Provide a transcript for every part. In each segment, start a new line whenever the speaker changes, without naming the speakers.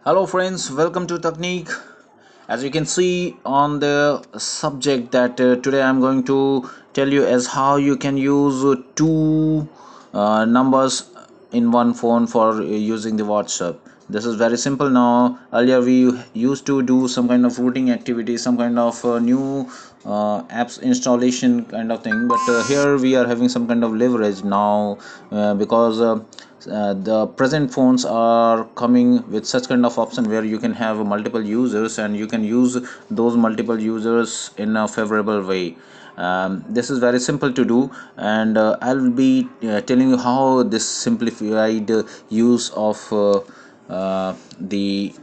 Hello friends, welcome to Technique. As you can see on the subject that today I'm going to tell you as how you can use two numbers in one phone for using the WhatsApp. This is very simple now. Earlier we used to do some kind of routing activity, some kind of new apps installation kind of thing, but here we are having some kind of leverage now because the present phones are coming with such kind of option where you can have multiple users and you can use those multiple users in a favorable way. This is very simple to do, and I'll be telling you how this simplified use of the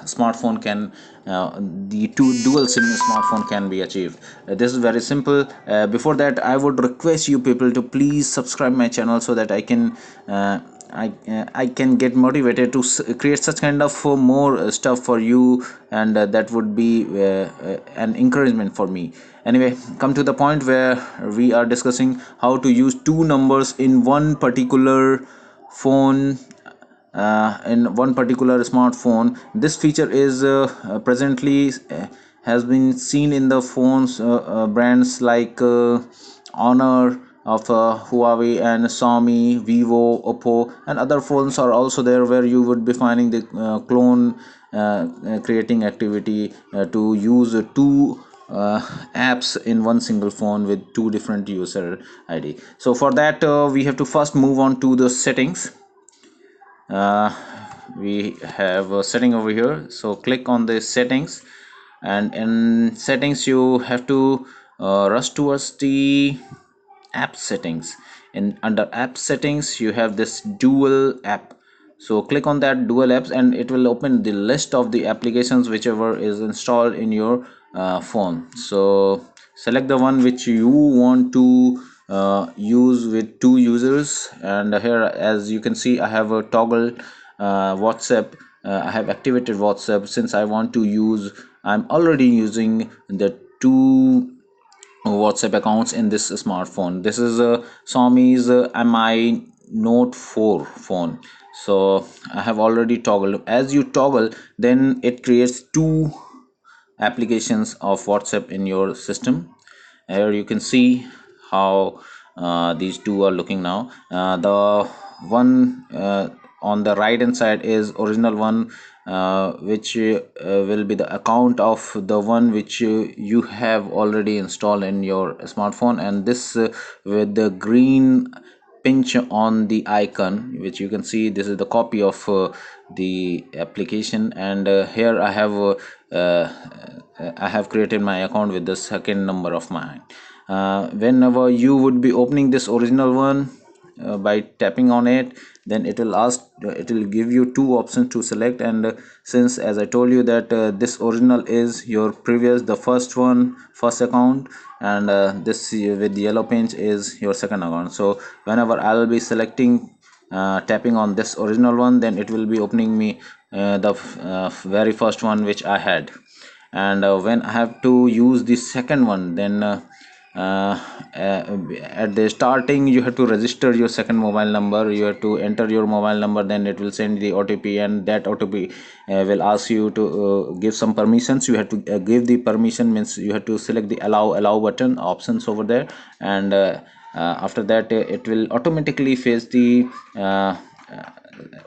smartphone can the two dual sim smartphone can be achieved. This is very simple. Before that, I would request you people to please subscribe my channel so that I can get motivated to create such kind of more stuff for you, and that would be an encouragement for me. Anyway, come to the point where we are discussing how to use two numbers in one particular phone, in one particular smartphone. This feature is presently has been seen in the phones brands like Honor of Huawei and Xiaomi, Vivo, Oppo, and other phones are also there, where you would be finding the clone creating activity to use two apps in one single phone with two different user ID. So for that, we have to first move on to the settings. uh, we have a setting over here, so click on the settings, and in settings you have to rush towards the app settings. In under app settings you have this dual app, so click on that dual apps and it will open the list of the applications whichever is installed in your phone. So select the one which you want to use with two users, and here as you can see I have a toggle WhatsApp. I have activated WhatsApp since I want to use, I'm already using the two WhatsApp accounts in this smartphone. This is Xiaomi's Mi Note 4 phone. So I have already toggled. As you toggle, then it creates two applications of WhatsApp in your system. Here you can see how these two are looking now. The one on the right hand side is original one, which will be the account of the one which you have already installed in your smartphone, and this with the green pinch on the icon which you can see, this is the copy of the application. And here I have created my account with the second number of mine. Whenever you would be opening this original one, by tapping on it, then it will give you two options to select. And since as I told you that this original is your previous, the first account, and this with the yellow pinch is your second account. So whenever I'll be selecting, tapping on this original one, then it will be opening me the very first one which I had. And when I have to use the second one, then uh, at the starting you have to register your second mobile number. You have to enter your mobile number, then it will send the OTP, and that OTP will ask you to give some permissions. You have to give the permission, means you have to select the allow button options over there. And after that, it will automatically fetch the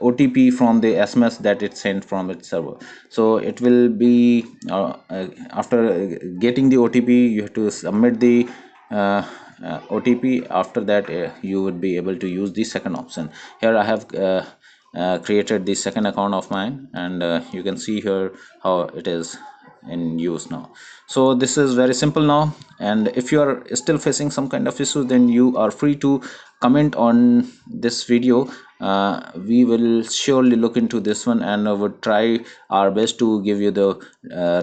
OTP from the SMS that it sent from its server. So it will be after getting the OTP, you have to submit the OTP. After that, you would be able to use the second option. Here I have created the second account of mine, and you can see here how it is in use now. So this is very simple now, and if you are still facing some kind of issue, then you are free to comment on this video. We will surely look into this one, and would try our best to give you the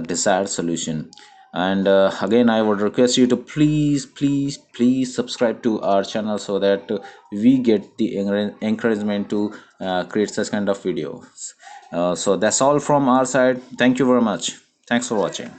desired solution. And again, I would request you to please subscribe to our channel so that we get the encouragement to create such kind of videos. So that's all from our side. Thank you very much. Thanks for watching.